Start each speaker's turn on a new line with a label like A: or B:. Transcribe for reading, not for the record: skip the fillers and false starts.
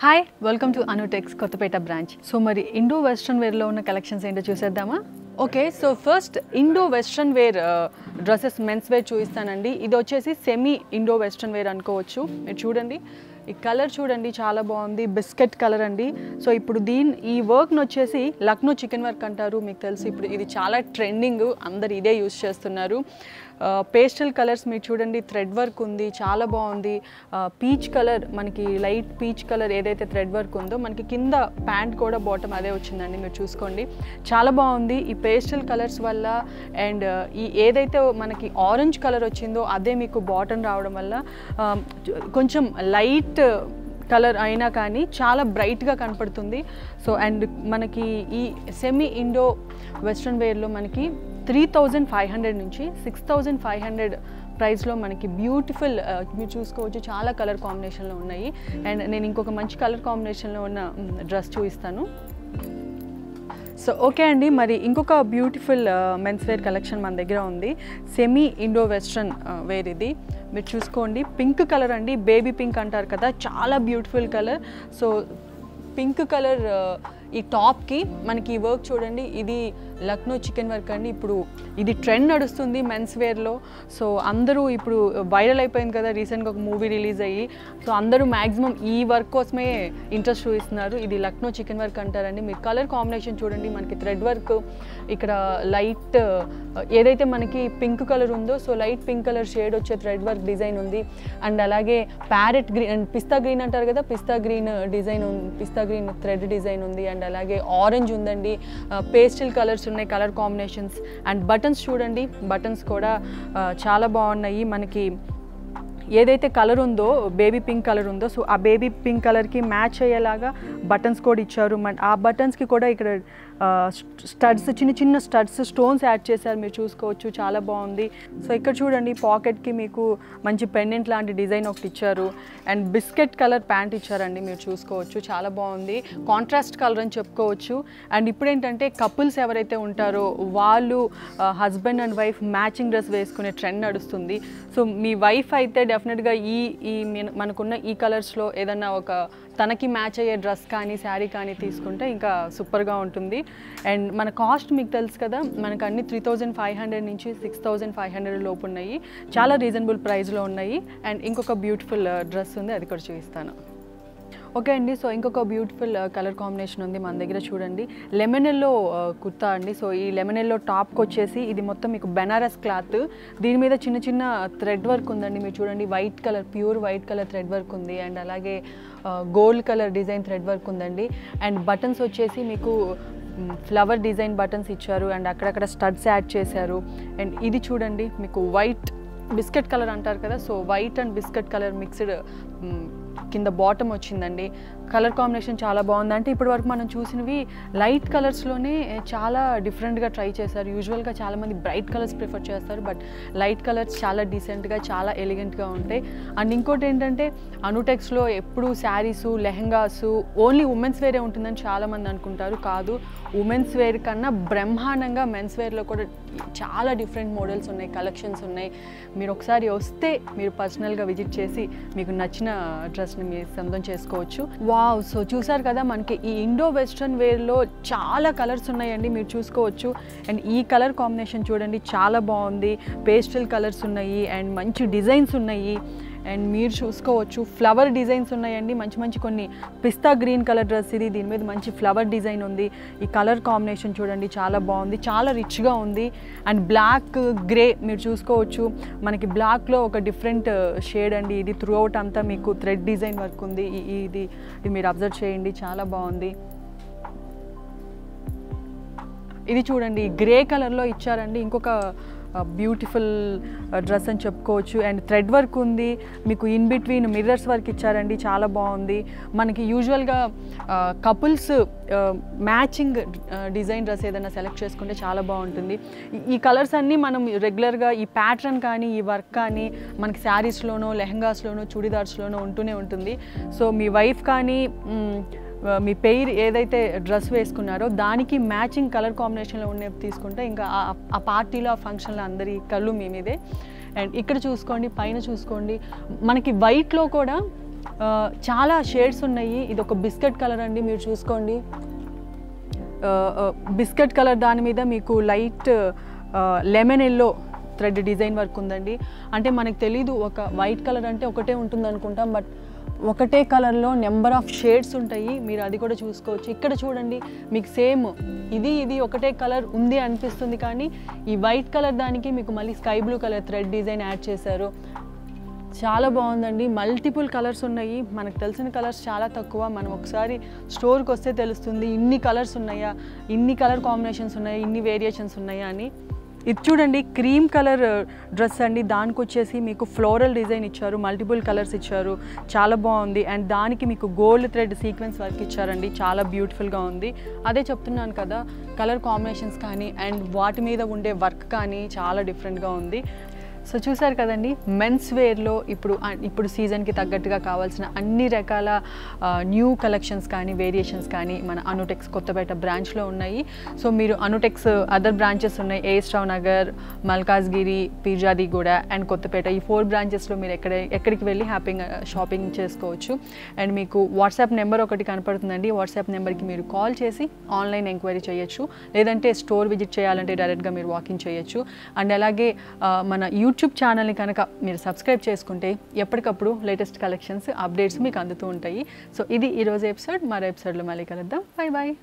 A: Hi welcome to Anutex Kothapet branch. So మరి Indo western వేర్లో ఉన్న కలెక్షన్స్ ఏంటో చూసేద్దామా? Okay, so first Indo western wear dresses men's wear చూపిస్తానండి. ఇది వచ్చేసి సెమీ ఇండో వెస్ట్రన్ వేర్ అనుకోవచ్చు. మీరు చూడండి, ఈ కలర్ చూడండి చాలా బాగుంది, బిస్కెట్ కలర్ అండి. సో ఇప్పుడు ఈ వర్క్ని వచ్చేసి లక్నో చికెన్ వర్క్ అంటారు. మీకు తెలుసు ఇప్పుడు ఇది చాలా ట్రెండింగ్, అందరు ఇదే యూస్ చేస్తున్నారు. పేస్టల్ కలర్స్ మీరు చూడండి, థ్రెడ్ వర్క్ ఉంది, చాలా బాగుంది. పీచ్ కలర్, మనకి లైట్ పీచ్ కలర్ ఏదైతే థ్రెడ్ వర్క్ ఉందో మనకి కింద ప్యాంట్ కూడా బాటమ్ అదే వచ్చిందండి. మీరు చూసుకోండి, చాలా బాగుంది. ఈ పేస్టల్ కలర్స్ వల్ల అండ్ ఈ ఏదైతే మనకి ఆరెంజ్ కలర్ వచ్చిందో అదే మీకు బాటమ్ రావడం వల్ల కొంచెం లైట్ కలర్ అయినా కానీ చాలా బ్రైట్గా కనపడుతుంది. సో అండ్ మనకి ఈ సెమీ ఇండో వెస్ట్రన్ వేర్లో మనకి 3500 నుంచి 6500 ప్రైస్లో మనకి బ్యూటిఫుల్ మీరు చూసుకోవచ్చు, చాలా కలర్ కాంబినేషన్లో ఉన్నాయి. అండ్ నేను ఇంకొక మంచి కలర్ కాంబినేషన్లో ఉన్న డ్రెస్ చూపిస్తాను. సో ఓకే అండి, మరి ఇంకొక బ్యూటిఫుల్ మెన్స్ వేర్ కలెక్షన్ మన దగ్గర ఉంది. సెమీ ఇండో వెస్ట్రన్ వేర్ ఇది మీరు చూసుకోండి. పింక్ కలర్ అండి, బేబీ పింక్ అంటారు కదా, చాలా beautiful colour. So pink colour ఈ టాప్కి మనకి ఈ వర్క్ చూడండి, ఇది లక్నో చికెన్ వర్క్ అండి. ఇప్పుడు ఇది ట్రెండ్ నడుస్తుంది మెన్స్ వేర్లో. సో అందరూ ఇప్పుడు వైరల్ అయిపోయింది కదా, రీసెంట్గా ఒక మూవీ రిలీజ్ అయ్యి. సో అందరూ మ్యాక్సిమం ఈ వర్క్ కోసమే ఇంట్రెస్ట్ చూపిస్తున్నారు. ఇది లక్నో చికెన్ వర్క్ అంటారండి. మీరు కలర్ కాంబినేషన్ చూడండి, మనకి థ్రెడ్ వర్క్ ఇక్కడ లైట్ ఏదైతే మనకి పింక్ కలర్ ఉందో so light pink colour shade వచ్చే థ్రెడ్ వర్క్ డిజైన్ ఉంది. అండ్ అలాగే parrot green and pista green అంటారు కదా, పిస్తా గ్రీన్ డిజైన్ పిస్తా గ్రీన్ థ్రెడ్ డిజైన్ ఉంది. అండ్ అలాగే ఆరెంజ్ ఉందండి, పేస్టల్ కలర్స్ ఉన్నాయి, కలర్ కాంబినేషన్స్. అండ్ బటన్స్ చూడండి, బటన్స్ కూడా చాలా బాగున్నాయి. మనకి ఏదైతే కలర్ ఉందో బేబీ పింక్ కలర్ ఉందో సో ఆ బేబీ పింక్ కలర్కి మ్యాచ్ అయ్యేలాగా బటన్స్ కూడా ఇచ్చారు. ఆ బటన్స్కి కూడా ఇక్కడ స్టడ్స్, చిన్న చిన్న స్టడ్స్, స్టోన్స్ యాడ్ చేశారు. మీరు చూసుకోవచ్చు, చాలా బాగుంది. సో ఇక్కడ చూడండి, పాకెట్కి మీకు మంచి పెండెంట్ లాంటి డిజైన్ ఒకటి ఇచ్చారు. అండ్ బిస్కెట్ కలర్ ప్యాంట్ ఇచ్చారండి, మీరు చూసుకోవచ్చు, చాలా బాగుంది. కాంట్రాస్ట్ కలర్ అని చెప్పుకోవచ్చు. అండ్ ఇప్పుడు ఏంటంటే కపుల్స్ ఎవరైతే ఉంటారో వాళ్ళు husband and wife matching dress వేసుకునే ట్రెండ్ నడుస్తుంది. సో మీ వైఫ్ అయితే డెఫినెట్గా ఈ మనకున్న ఈ కలర్స్లో ఏదన్నా ఒక తనకి మ్యాచ్ అయ్యే డ్రెస్ కానీ శారీ కానీ తీసుకుంటే ఇంకా సూపర్గా ఉంటుంది. అండ్ మన కాస్ట్ మీకు తెలుసు కదా, మనకు అన్ని 3500 నుంచి 6500 లోపు ఉన్నాయి, చాలా రీజనబుల్ ప్రైస్లో ఉన్నాయి. అండ్ ఇంకొక బ్యూటిఫుల్ డ్రెస్ ఉంది, అది కూడా చూపిస్తాను. ఓకే అండి, సో ఇంకొక బ్యూటిఫుల్ కలర్ కాంబినేషన్ ఉంది మన దగ్గర. చూడండి, లెమన్ ఎల్లో కుర్తా అండి. సో ఈ లెమన్ ఎల్లో టాప్కి వచ్చేసి ఇది మొత్తం మీకు బెనారస్ క్లాత్, దీని మీద చిన్న చిన్న థ్రెడ్ వర్క్ ఉందండి. మీరు చూడండి, white colour, pure white colour thread work ఉంది. అండ్ అలాగే gold colour design thread work ఉందండి. అండ్ బటన్స్ వచ్చేసి మీకు ఫ్లవర్ డిజైన్ బటన్స్ ఇచ్చారు. అండ్ అక్కడక్కడ స్టడ్స్ యాడ్ చేశారు. అండ్ ఇది చూడండి, మీకు వైట్ బిస్కెట్ కలర్ అంటారు కదా, so white and biscuit colour mixed కింద బాటమ్ వచ్చిందండి. కలర్ కాంబినేషన్ చాలా బాగుంది. అంటే ఇప్పటి వరకు మనం చూసినవి లైట్ కలర్స్లోనే చాలా డిఫరెంట్గా ట్రై చేశారు. యూజువల్గా చాలామంది బ్రైట్ కలర్స్ ప్రిఫర్ చేస్తారు, బట్ లైట్ కలర్స్ చాలా డీసెంట్గా, చాలా ఎలిగెంట్గా ఉంటాయి. అండ్ ఇంకోటి ఏంటంటే అనుటెక్స్లో ఎప్పుడు శారీసు, లెహంగాసు ఓన్లీ ఉమెన్స్ వేరే ఉంటుందని చాలామంది అనుకుంటారు. కాదు, ఉమెన్స్ వేర్ కన్నా బ్రహ్మాండంగా మెన్స్ వేర్లో కూడా చాలా డిఫరెంట్ మోడల్స్ ఉన్నాయి, కలెక్షన్స్ ఉన్నాయి. మీరు ఒకసారి వస్తే మీరు పర్సనల్గా విజిట్ చేసి మీకు నచ్చిన డ్రెస్ని మీరు సొంతం చేసుకోవచ్చు. వావ్, సో చూసారు కదా, మనకి ఈ ఇండో వెస్ట్రన్ వేర్లో చాలా కలర్స్ ఉన్నాయండి, మీరు చూసుకోవచ్చు. అండ్ ఈ కలర్ కాంబినేషన్ చూడండి, చాలా బాగుంది. పేస్టల్ కలర్స్ ఉన్నాయి అండ్ మంచి డిజైన్స్ ఉన్నాయి. అండ్ మీరు చూసుకోవచ్చు, ఫ్లవర్ డిజైన్స్ ఉన్నాయండి, మంచి మంచి కొన్ని. పిస్తా గ్రీన్ కలర్ డ్రెస్ ఇది, దీని మీద మంచి ఫ్లవర్ డిజైన్ ఉంది. ఈ కలర్ కాంబినేషన్ చూడండి, చాలా బాగుంది, చాలా రిచ్గా ఉంది. అండ్ బ్లాక్ గ్రే మీరు చూసుకోవచ్చు, మనకి బ్లాక్లో ఒక డిఫరెంట్ షేడ్ అండి. ఇది త్రూ అవుట్ అంతా మీకు థ్రెడ్ డిజైన్ వర్క్ ఉంది. ఇది మీరు అబ్జర్వ్ చేయండి, చాలా బాగుంది. ఇది చూడండి, గ్రే కలర్లో ఇచ్చారండి, ఇంకొక బ్యూటిఫుల్ డ్రెస్ అని చెప్పుకోవచ్చు. అండ్ థ్రెడ్ వర్క్ ఉంది, మీకు ఇన్ బిట్వీన్ మిర్రర్స్ వర్క్ ఇచ్చారండి, చాలా బాగుంది. మనకి యూజువల్గా కపుల్స్ మ్యాచింగ్ డిజైన్ డ్రెస్ ఏదైనా సెలెక్ట్ చేసుకుంటే చాలా బాగుంటుంది. ఈ కలర్స్ అన్నీ మనం రెగ్యులర్గా ఈ ప్యాటర్న్ కానీ ఈ వర్క్ కానీ మనకి శారీస్లోనో, లెహంగాస్లోనో, చుడిదార్స్లోనో ఉంటూనే ఉంటుంది. సో మీ వైఫ్ కానీ మీ పెయిర్ ఏదైతే డ్రెస్ వేసుకున్నారో దానికి మ్యాచింగ్ కలర్ కాంబినేషన్లో ఉన్నవి తీసుకుంటే ఇంకా ఆ పార్టీలో, ఆ ఫంక్షన్లో అందరి కళ్ళు మీ మీదే. అండ్ ఇక్కడ చూసుకోండి, పైన చూసుకోండి, మనకి వైట్లో కూడా చాలా షేడ్స్ ఉన్నాయి. ఇది ఒక బిస్కెట్ కలర్ అండి, మీరు చూసుకోండి. బిస్కెట్ కలర్ దాని మీద మీకు light lemon yellow thread design work ఉందండి. అంటే మనకు తెలీదు ఒక వైట్ కలర్ అంటే ఒకటే ఉంటుంది అనుకుంటాం, బట్ ఒకటే కలర్లో నెంబర్ ఆఫ్ షేడ్స్ ఉంటాయి. మీరు అది కూడా చూసుకోవచ్చు. ఇక్కడ చూడండి, మీకు సేమ్ ఇది ఒకటే కలర్ ఉంది అనిపిస్తుంది, కానీ ఈ వైట్ కలర్ దానికి మీకు మళ్ళీ sky blue colour thread design add చేశారు. చాలా బాగుందండి. మల్టిపుల్ కలర్స్ ఉన్నాయి. మనకు తెలిసిన కలర్స్ చాలా తక్కువ. మనం ఒకసారి స్టోర్కి వస్తే తెలుస్తుంది ఇన్ని కలర్స్ ఉన్నాయా, ఇన్ని కలర్ కాంబినేషన్స్ ఉన్నాయా, ఇన్ని వేరియేషన్స్ ఉన్నాయా అని. ఇది చూడండి, క్రీమ్ కలర్ డ్రెస్ అండి. దానికి వచ్చేసి మీకు ఫ్లోరల్ డిజైన్ ఇచ్చారు, మల్టిపుల్ కలర్స్ ఇచ్చారు, చాలా బాగుంది. అండ్ దానికి మీకు గోల్డ్ థ్రెడ్ సీక్వెన్స్ వర్క్ ఇచ్చారండి, చాలా బ్యూటిఫుల్గా ఉంది. అదే చెప్తున్నాను కదా, కలర్ కాంబినేషన్స్ కానీ అండ్ వాటి మీద ఉండే వర్క్ కానీ చాలా డిఫరెంట్గా ఉంది. సో చూసారు కదండి, మెన్స్ వేర్లో ఇప్పుడు సీజన్కి తగ్గట్టుగా కావాల్సిన అన్ని రకాల న్యూ కలెక్షన్స్ కానీ వేరియేషన్స్ కానీ మన అనుటెక్స్ కొత్తపేట బ్రాంచ్లో ఉన్నాయి. సో మీరు అనుటెక్స్ అదర్ బ్రాంచెస్ ఉన్నాయి, ఏఎస్ రావు నగర్, మల్కాజ్గిరి, పీర్జాదిగూడ అండ్ కొత్తపేట. ఈ 4 బ్రాంచెస్లో మీరు ఎక్కడికి వెళ్ళి హ్యాపీగా షాపింగ్ చేసుకోవచ్చు. అండ్ మీకు వాట్సాప్ నెంబర్ ఒకటి కనపడుతుందండి. వాట్సాప్ నెంబర్కి మీరు కాల్ చేసి ఆన్లైన్ ఎంక్వైరీ చేయొచ్చు, లేదంటే స్టోర్ విజిట్ చేయాలంటే డైరెక్ట్గా మీరు వాకింగ్ చేయొచ్చు. అండ్ అలాగే మన యూట్యూబ్ ఛానల్ని కనుక మీరు సబ్స్క్రైబ్ చేసుకుంటే ఎప్పటికప్పుడు లేటెస్ట్ కలెక్షన్స్ అప్డేట్స్ మీకు అందుతూ ఉంటాయి. సో ఇది ఈరోజు ఎపిసోడ్. మరో ఎపిసోడ్లో మళ్ళీ కలుద్దాం. Bye bye.